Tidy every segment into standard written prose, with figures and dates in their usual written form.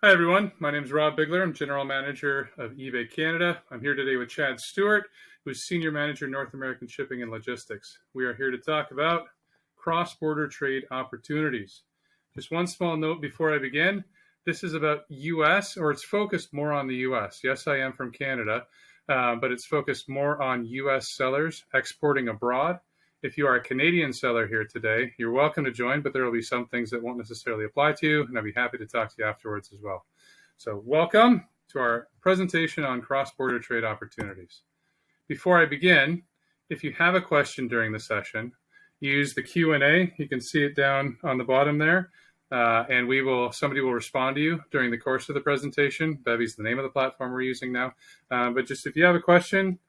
Hi, everyone. My name is Rob Bigler. I'm General Manager of eBay Canada. I'm here today with Chad Stewart, who is Senior Manager, North American Shipping and Logistics. We are here to talk about cross-border trade opportunities. Just one small note before I begin. This is about U.S., or it's focused more on the U.S. Yes, I am from Canada, but it's focused more on U.S. sellers exporting abroad. If you are a Canadian seller here today, you're welcome to join, but there will be some things that won't necessarily apply to you, and I'd be happy to talk to you afterwards as well. So welcome to our presentation on cross-border trade opportunities. Before I begin, if you have a question during the session, use the Q&A. You can see it down on the bottom there, and somebody will respond to you during the course of the presentation. Bevy's the name of the platform we're using now. But just if you have a question,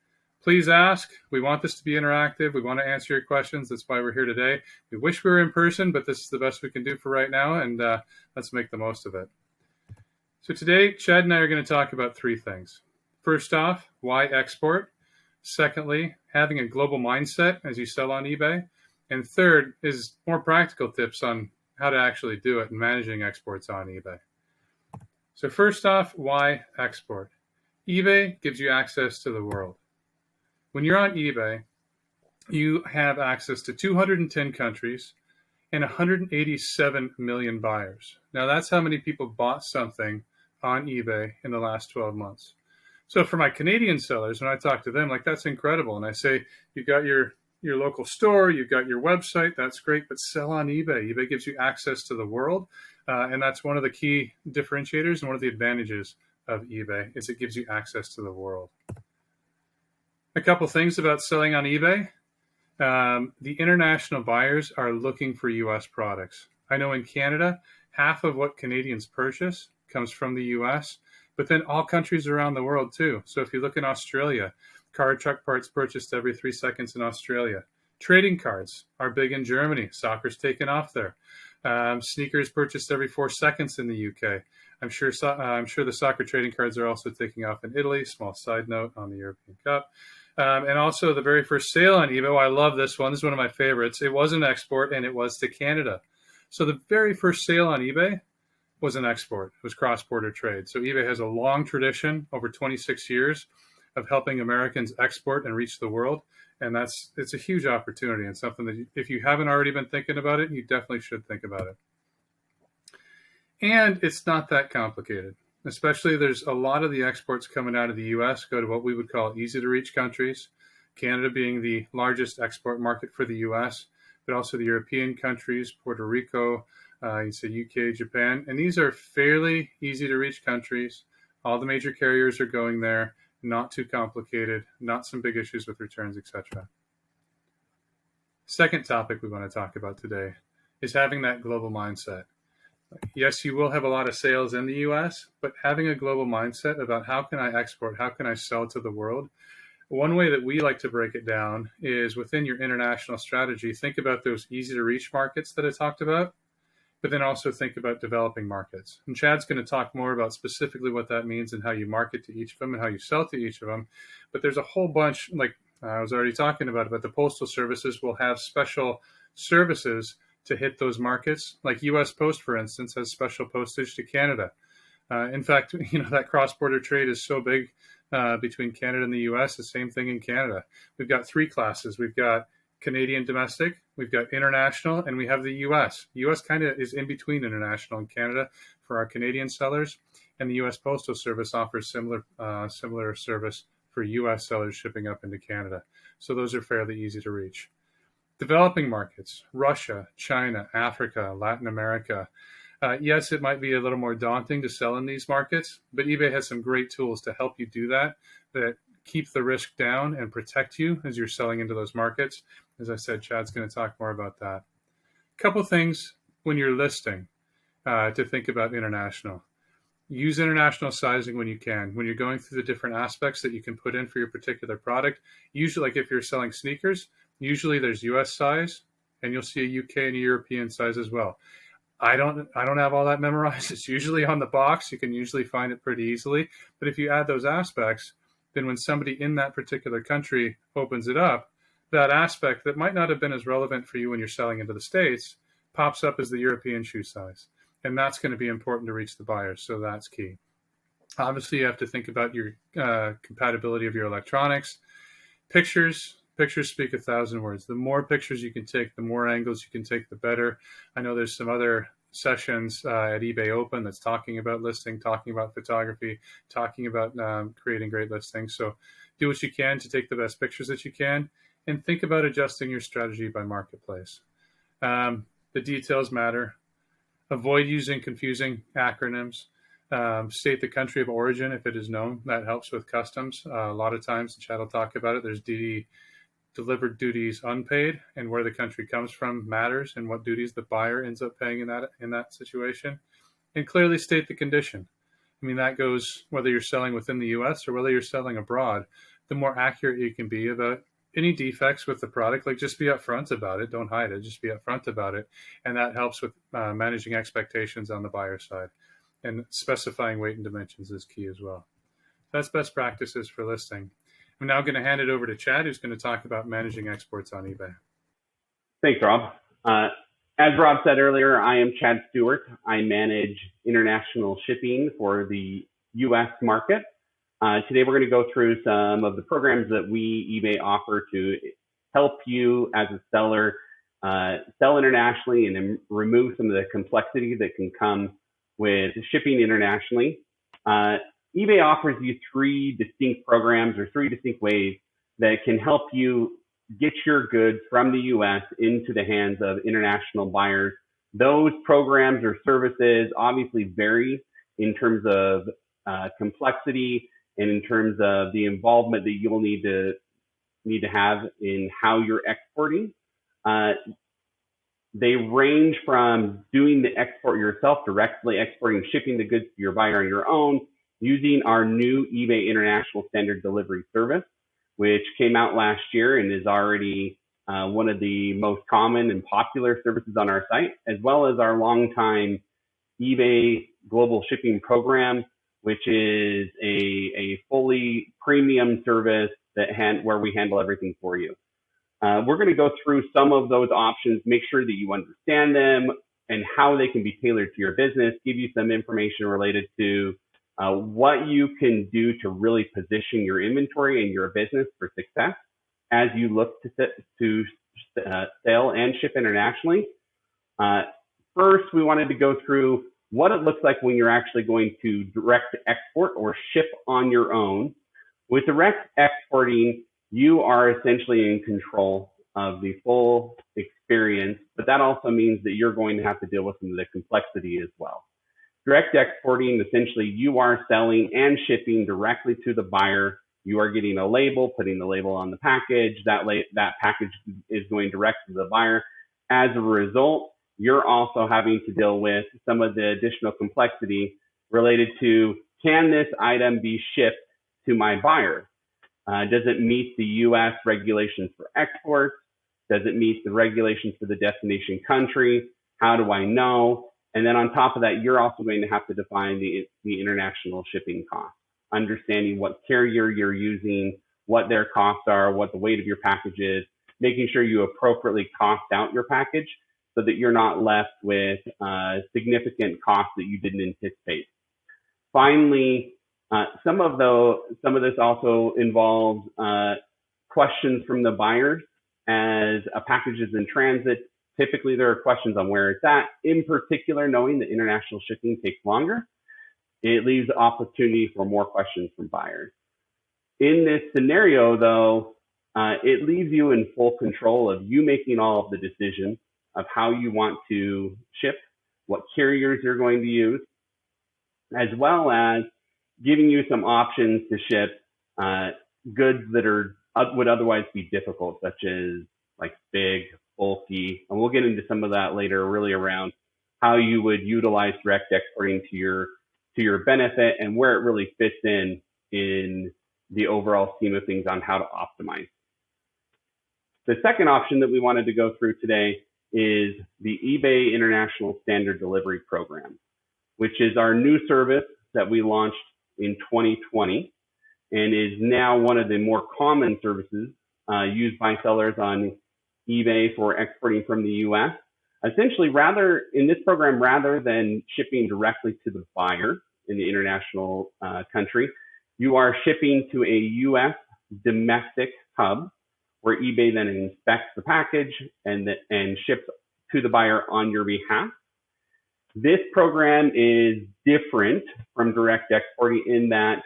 please ask. We want this to be interactive. We want to answer your questions. That's why we're here today. We wish we were in person, but this is the best we can do for right now, and let's make the most of it. So today, Chad and I are going to talk about three things. First off, why export? Secondly, having a global mindset as you sell on eBay. And third is more practical tips on how to actually do it and managing exports on eBay. So first off, why export? eBay gives you access to the world. When you're on eBay, you have access to 210 countries and 187 million buyers. Now, that's how many people bought something on eBay in the last 12 months. So for my Canadian sellers, when I talk to them, that's incredible. And I say, you've got your local store, you've got your website, that's great, but sell on eBay. eBay gives you access to the world. And that's one of the key differentiators and one of the advantages of eBay is it gives you access to the world. A couple things about selling on eBay. The international buyers are looking for U.S. products. I know in Canada, half of what Canadians purchase comes from the U.S., but then all countries around the world too. So if you look in Australia, car truck parts purchased every 3 seconds in Australia. Trading cards are big in Germany. Soccer's taken off there. Sneakers purchased every 4 seconds in the UK. I'm sure the soccer trading cards are also taking off in Italy. Small side note on the European Cup. And also the very first sale on eBay. Oh, I love this one. This is one of my favorites. It was an export and it was to Canada. So the very first sale on eBay was an export. It was cross-border trade. So eBay has a long tradition, over 26 years, of helping Americans export and reach the world. And it's a huge opportunity and something that if you haven't already been thinking about it, you definitely should think about it. And it's not that complicated. Especially there's a lot of the exports coming out of the U.S. go to what we would call easy-to-reach countries, Canada being the largest export market for the U.S., but also the European countries, Puerto Rico, you say UK, Japan. And these are fairly easy-to-reach countries. All the major carriers are going there, not too complicated, not some big issues with returns, etc. Second topic we want to talk about today is having that global mindset. Yes, you will have a lot of sales in the U.S., but having a global mindset about how can I export, how can I sell to the world? One way that we like to break it down is within your international strategy, think about those easy-to-reach markets that I talked about, but then also think about developing markets. And Chad's going to talk more about specifically what that means and how you market to each of them and how you sell to each of them. But there's a whole bunch, like I was already talking about, but the postal services will have special services to hit those markets. Like U.S. Post, for instance, has special postage to Canada. In fact, that cross-border trade is so big between Canada and the U.S., the same thing in Canada. We've got three classes. We've got Canadian domestic, we've got international, and we have the U.S. The U.S. kind of is in between international and Canada for our Canadian sellers, and the U.S. Postal Service offers similar service for U.S. sellers shipping up into Canada. So those are fairly easy to reach. Developing markets, Russia, China, Africa, Latin America. Yes, it might be a little more daunting to sell in these markets, but eBay has some great tools to help you do that keep the risk down and protect you as you're selling into those markets. As I said, Chad's going to talk more about that. A couple things when you're listing to think about international. Use international sizing when you can. When you're going through the different aspects that you can put in for your particular product, usually like if you're selling sneakers, usually there's US size and you'll see a UK and a European size as well. I don't have all that memorized. It's usually on the box. You can usually find it pretty easily. But if you add those aspects, then when somebody in that particular country opens it up, that aspect that might not have been as relevant for you when you're selling into the States pops up as the European shoe size. And that's going to be important to reach the buyers. So that's key. Obviously, you have to think about your compatibility of your electronics. Pictures speak 1,000 words. The more pictures you can take, the more angles you can take, the better. I know there's some other sessions at eBay Open that's talking about listing, talking about photography, talking about creating great listings. So do what you can to take the best pictures that you can, and think about adjusting your strategy by marketplace. The details matter. Avoid using confusing acronyms. State the country of origin if it is known. That helps with customs. A lot of times, and Chad will talk about it, there's delivered duties unpaid, and where the country comes from matters, and what duties the buyer ends up paying in that situation. And clearly state the condition. I mean, that goes whether you're selling within the U.S. or whether you're selling abroad. The more accurate you can be about any defects with the product, like just be upfront about it. Don't hide it. Just be upfront about it. And that helps with managing expectations on the buyer side. And specifying weight and dimensions is key as well. That's best practices for listing. I'm now going to hand it over to Chad, who's going to talk about managing exports on eBay. Thanks, Rob. As Rob said earlier, I am Chad Stewart. I manage international shipping for the U.S. market. Today, we're going to go through some of the programs that we, eBay, offer to help you as a seller sell internationally and remove some of the complexity that can come with shipping internationally. eBay offers you three distinct programs or three distinct ways that can help you get your goods from the U.S. into the hands of international buyers. Those programs or services obviously vary in terms of complexity and in terms of the involvement that you'll need to have in how you're exporting. They range from doing the export yourself, directly exporting, shipping the goods to your buyer on your own, using our new eBay International Standard Delivery Service, which came out last year and is already one of the most common and popular services on our site, as well as our longtime eBay Global Shipping Program, which is a fully premium service where we handle everything for you. We're going to go through some of those options, make sure that you understand them and how they can be tailored to your business, give you some information related to what you can do to really position your inventory and your business for success as you look to sell and ship internationally. First, we wanted to go through what it looks like when you're actually going to direct export or ship on your own. With direct exporting, you are essentially in control of the full experience, but that also means that you're going to have to deal with some of the complexity as well. Direct exporting, essentially you are selling and shipping directly to the buyer. You are getting a label, putting the label on the package. That package is going direct to the buyer. As a result, you're also having to deal with some of the additional complexity related to, can this item be shipped to my buyer? Does it meet the U.S. regulations for exports? Does it meet the regulations for the destination country? How do I know? And then on top of that, you're also going to have to define the international shipping cost, understanding what carrier you're using, what their costs are, what the weight of your package is, making sure you appropriately cost out your package so that you're not left with significant costs that you didn't anticipate. Finally, some of this also involves questions from the buyers as a package is in transit. Typically, there are questions on where it's at. In particular, knowing that international shipping takes longer, it leaves the opportunity for more questions from buyers. In this scenario, though, it leaves you in full control of you making all of the decisions of how you want to ship, what carriers you're going to use, as well as giving you some options to ship goods that would otherwise be difficult, such as like big, bulky, and we'll get into some of that later, really around how you would utilize direct exporting to your benefit and where it really fits in the overall scheme of things on how to optimize. The second option that we wanted to go through today is the eBay International Standard Delivery Program, which is our new service that we launched in 2020 and is now one of the more common services used by sellers on eBay for exporting from the US. Essentially, in this program, rather than shipping directly to the buyer in the international country, you are shipping to a U.S. domestic hub where eBay then inspects the package and ships to the buyer on your behalf. This program is different from direct exporting in that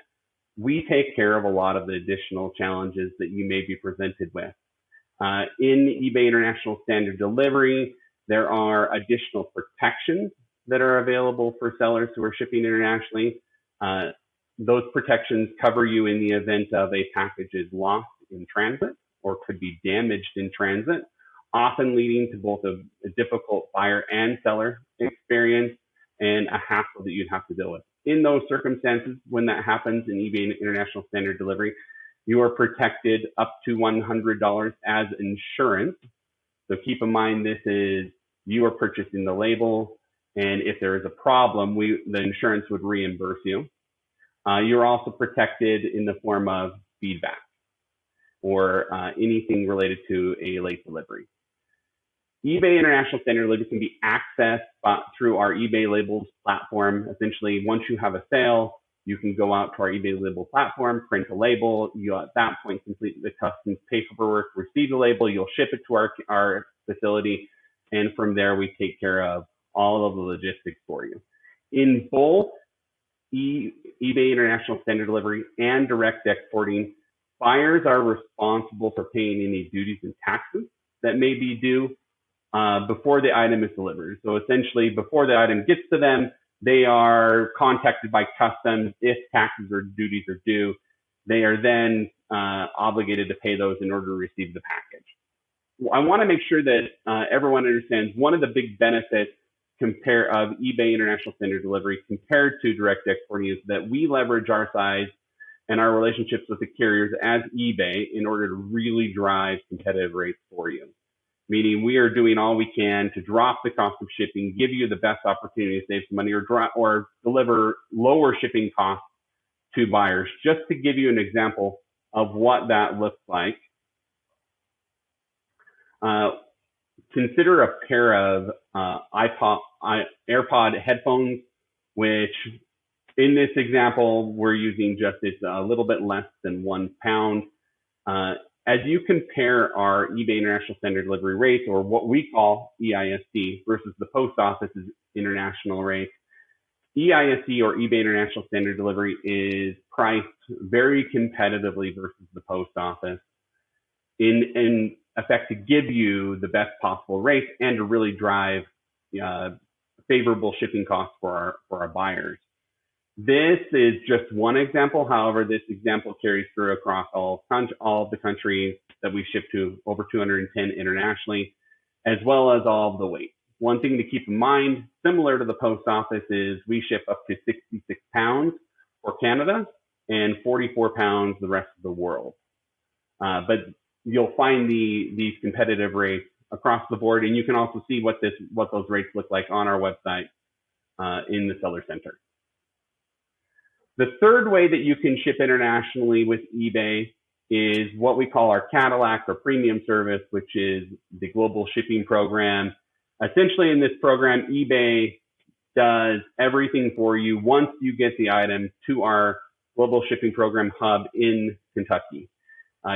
we take care of a lot of the additional challenges that you may be presented with. In eBay International Standard Delivery, there are additional protections that are available for sellers who are shipping internationally. Those protections cover you in the event of a package is lost in transit or could be damaged in transit, often leading to both a difficult buyer and seller experience and a hassle that you'd have to deal with. In those circumstances, when that happens in eBay International Standard Delivery, you are protected up to $100 as insurance. So keep in mind, you are purchasing the label, and if there is a problem, the insurance would reimburse you. You're also protected in the form of feedback or anything related to a late delivery. eBay International Standard Delivery can be accessed through our eBay Labels platform. Essentially, once you have a sale, you can go out to our eBay Label platform, print a label. You at that point complete the customs paperwork, receive the label. You'll ship it to our facility, and from there we take care of all of the logistics for you. In both eBay International Standard Delivery and direct exporting, buyers are responsible for paying any duties and taxes that may be due before the item is delivered. So essentially, before the item gets to them, they are contacted by customs. If taxes or duties are due, they are then obligated to pay those in order to receive the package. I want to make sure that everyone understands one of the big benefits of eBay International Standard Delivery compared to direct exporting is that we leverage our size and our relationships with the carriers as eBay in order to really drive competitive rates for you. Meaning we are doing all we can to drop the cost of shipping, give you the best opportunity to save some money or deliver lower shipping costs to buyers. Just to give you an example of what that looks like, consider a pair of AirPod headphones, which in this example, we're using it's a little bit less than 1 pound. As you compare our eBay International Standard Delivery rates, or what we call EISD, versus the post office's international rate, EISD or eBay International Standard Delivery is priced very competitively versus the post office in effect to give you the best possible rates and to really drive favorable shipping costs for our buyers. This is just one example. However, this example carries through across all of the countries that we ship to, over 210 internationally, as well as all of the weight. One thing to keep in mind, similar to the post office, is we ship up to 66 pounds for Canada and 44 pounds the rest of the world. But you'll find these competitive rates across the board, and you can also see what those rates look like on our website in the Seller Center. The third way that you can ship internationally with eBay is what we call our Cadillac or premium service, which is the global shipping program. Essentially, in this program, eBay does everything for you once you get the item to our global shipping program hub in Kentucky.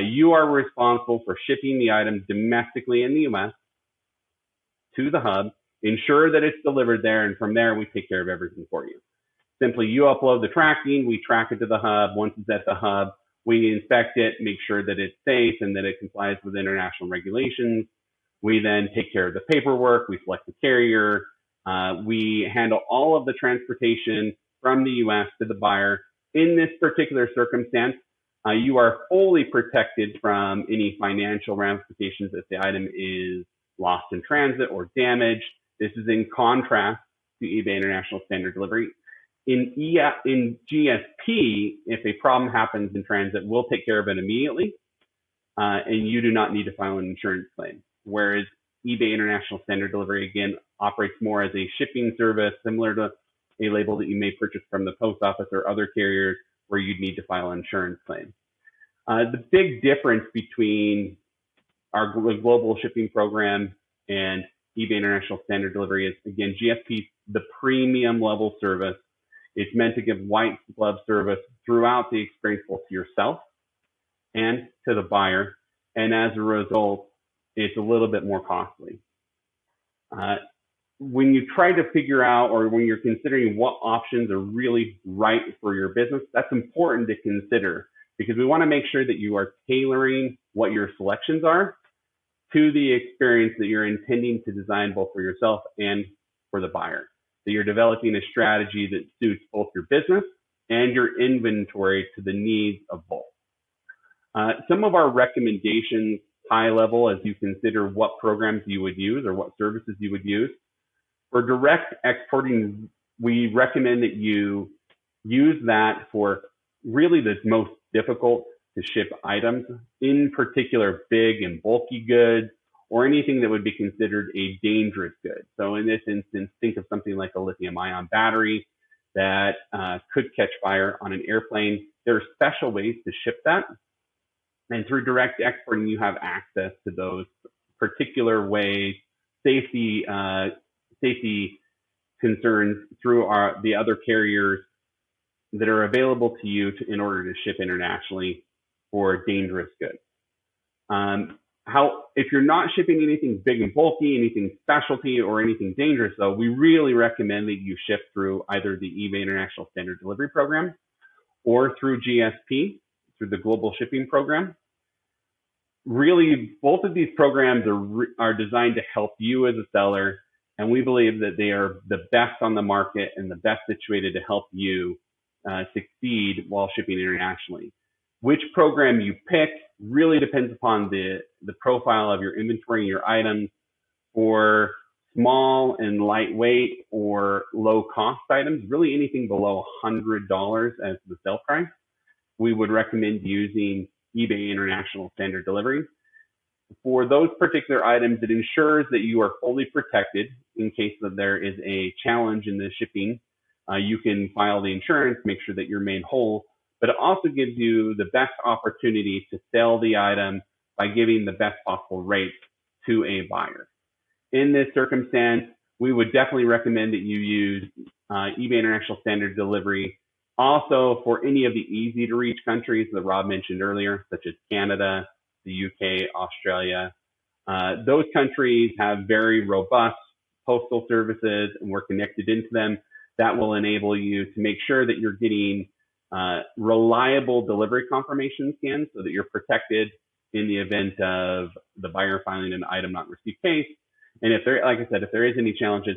You are responsible for shipping the item domestically in the U.S. to the hub, ensure that it's delivered there, and from there, we take care of everything for you. Simply, you upload the tracking, we track it to the hub. Once it's at the hub, we inspect it, make sure that it's safe and that it complies with international regulations. We then take care of the paperwork, we select the carrier, we handle all of the transportation from the U.S. to the buyer. In this particular circumstance, you are fully protected from any financial ramifications if the item is lost in transit or damaged. This is in contrast to eBay International Standard Delivery. In GSP, if a problem happens in transit, we'll take care of it immediately, and you do not need to file an insurance claim. Whereas eBay International Standard Delivery, again, operates more as a shipping service, similar to a label that you may purchase from the post office or other carriers where you'd need to file an insurance claim. The big difference between our global shipping program and eBay International Standard Delivery is, again, GSP, the premium level service. It's meant to give white glove service throughout the experience, both to yourself and to the buyer. And as a result, it's a little bit more costly. When you try to figure out, or when you're considering what options are really right for your business, that's important to consider, because we want to make sure that you are tailoring what your selections are to the experience that you're intending to design, both for yourself and for the buyer. That you're developing a strategy that suits both your business and your inventory to the needs of both. Some of our recommendations, high level, as you consider what programs you would use or what services you would use. For direct exporting, we recommend that you use that for really the most difficult to ship items, in particular big and bulky goods, or anything that would be considered a dangerous good. So in this instance, think of something like a lithium-ion battery that could catch fire on an airplane. There are special ways to ship that. And through direct exporting, you have access to those particular ways, safety concerns through the other carriers that are available to you in order to ship internationally for dangerous goods. If you're not shipping anything big and bulky, anything specialty, or anything dangerous, though, we really recommend that you ship through either the eBay International Standard Delivery Program or through GSP, through the Global Shipping Program. Really, both of these programs are designed to help you as a seller, and we believe that they are the best on the market and the best situated to help you succeed while shipping internationally. Which program you pick really depends upon the profile of your inventory and your items. For small and lightweight or low cost items, really anything below $100 as the sale price, we would recommend using eBay International Standard Delivery. For those particular items, it ensures that you are fully protected in case that there is a challenge in the shipping. You can file the insurance, make sure that you're made whole, but it also gives you the best opportunity to sell the item by giving the best possible rate to a buyer. In this circumstance, we would definitely recommend that you use eBay International Standard Delivery. Also, for any of the easy to reach countries that Rob mentioned earlier, such as Canada, the UK, Australia, those countries have very robust postal services, and we're connected into them. That will enable you to make sure that you're getting reliable delivery confirmation scans so that you're protected in the event of the buyer filing an item not received case. And if there, like I said, if there is any challenges,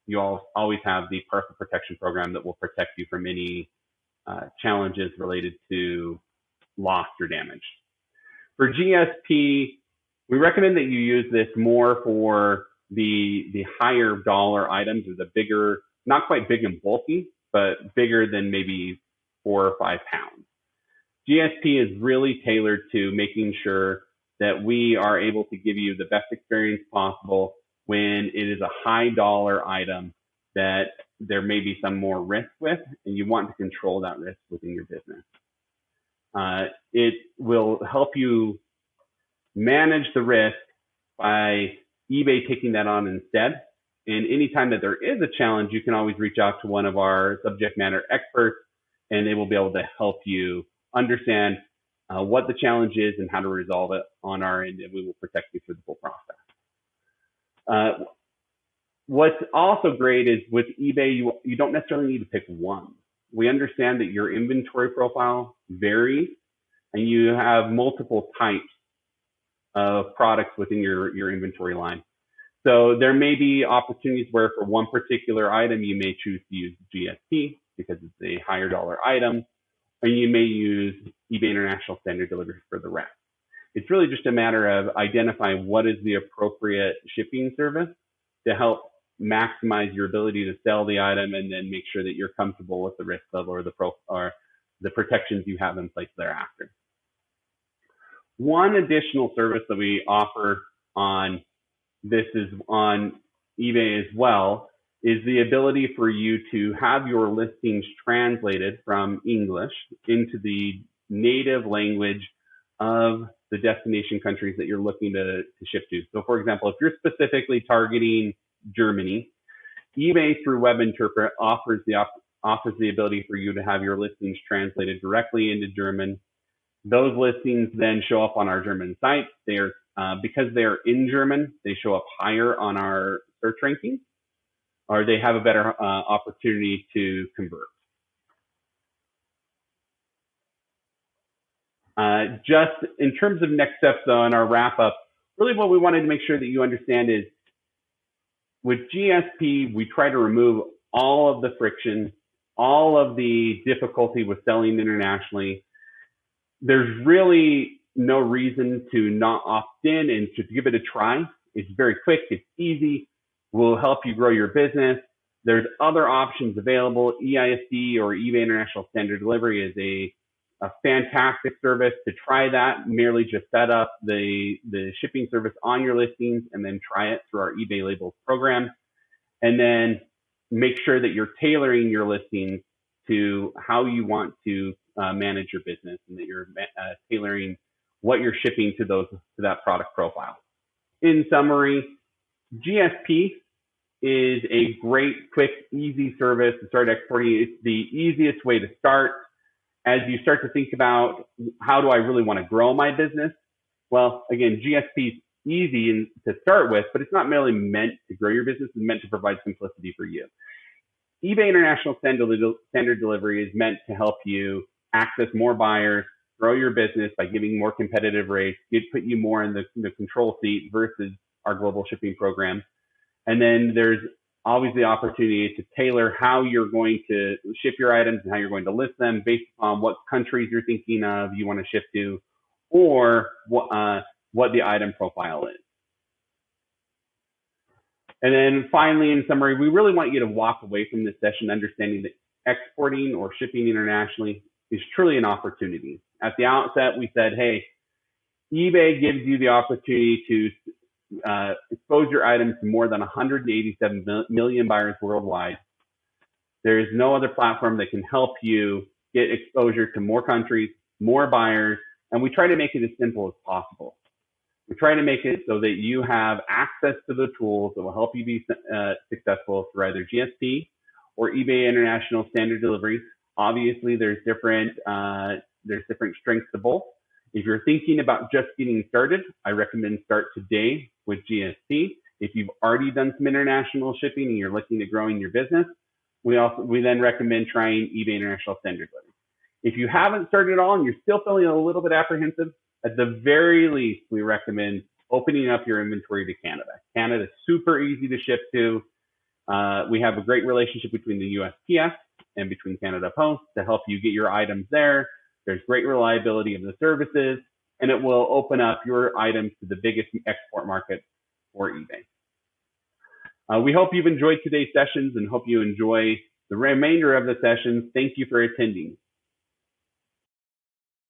you always have the parcel protection program that will protect you from any challenges related to loss or damage. For GSP, we recommend that you use this more for the higher dollar items, or the bigger, not quite big and bulky, but bigger than maybe 4 or 5 pounds. GSP is really tailored to making sure that we are able to give you the best experience possible when it is a high dollar item that there may be some more risk with, and you want to control that risk within your business. It will help you manage the risk by eBay taking that on instead. And anytime that there is a challenge, you can always reach out to one of our subject matter experts, and they will be able to help you understand what the challenge is and how to resolve it on our end, and we will protect you through the full process. What's also great is with eBay, you don't necessarily need to pick one. We understand that your inventory profile varies, and you have multiple types of products within your inventory line. So there may be opportunities where for one particular item, you may choose to use GSP because it's a higher dollar item, and you may use eBay International Standard Delivery for the rest. It's really just a matter of identifying what is the appropriate shipping service to help maximize your ability to sell the item, and then make sure that you're comfortable with the risk level or the protections you have in place thereafter. One additional service that we offer on eBay as well is the ability for you to have your listings translated from English into the native language of the destination countries that you're looking to ship to. So for example, if you're specifically targeting Germany, eBay through Web Interpret offers the ability for you to have your listings translated directly into German. Those listings then show up on our German site. Because they're in German, they show up higher on our search rankings, or they have a better opportunity to convert. Just in terms of next steps, though, in our wrap up, really what we wanted to make sure that you understand is with GSP, we try to remove all of the friction, all of the difficulty with selling internationally. There's really no reason to not opt in and to give it a try. It's very quick, it's easy, will help you grow your business. There's other options available. EISD or eBay International Standard Delivery is a fantastic service to try that. Merely just set up the shipping service on your listings and then try it through our eBay Labels program. And then make sure that you're tailoring your listings to how you want to manage your business, and that you're tailoring what you're shipping to that product profile. In summary, GSP is a great, quick, easy service to start exporting. It's the easiest way to start. As you start to think about, how do I really want to grow my business? Well, again, GSP is easy to start with, but it's not merely meant to grow your business. It's meant to provide simplicity for you. eBay International Standard Delivery is meant to help you access more buyers, grow your business by giving more competitive rates, put you more in the control seat versus our global shipping program. And then there's always the opportunity to tailor how you're going to ship your items and how you're going to list them based on what countries you're thinking of you want to ship to, or what the item profile is. And then finally, in summary, we really want you to walk away from this session understanding that exporting or shipping internationally is truly an opportunity. At the outset, we said, hey, eBay gives you the opportunity to expose your items to more than 187 million buyers worldwide. There is no other platform that can help you get exposure to more countries, more buyers, and we try to make it as simple as possible. We try to make it so that you have access to the tools that will help you be successful through either GSP or eBay International Standard Delivery. Obviously, there's different strengths to both. If you're thinking about just getting started, I recommend start today with GSP. If you've already done some international shipping and you're looking at growing your business, we then recommend trying eBay International Standard Delivery. If you haven't started at all and you're still feeling a little bit apprehensive, at the very least, we recommend opening up your inventory to Canada. Canada is super easy to ship to. We have a great relationship between the USPS and between Canada Post to help you get your items there. There's great reliability of the services, and it will open up your items to the biggest export market for eBay. We hope you've enjoyed today's sessions and hope you enjoy the remainder of the sessions. Thank you for attending.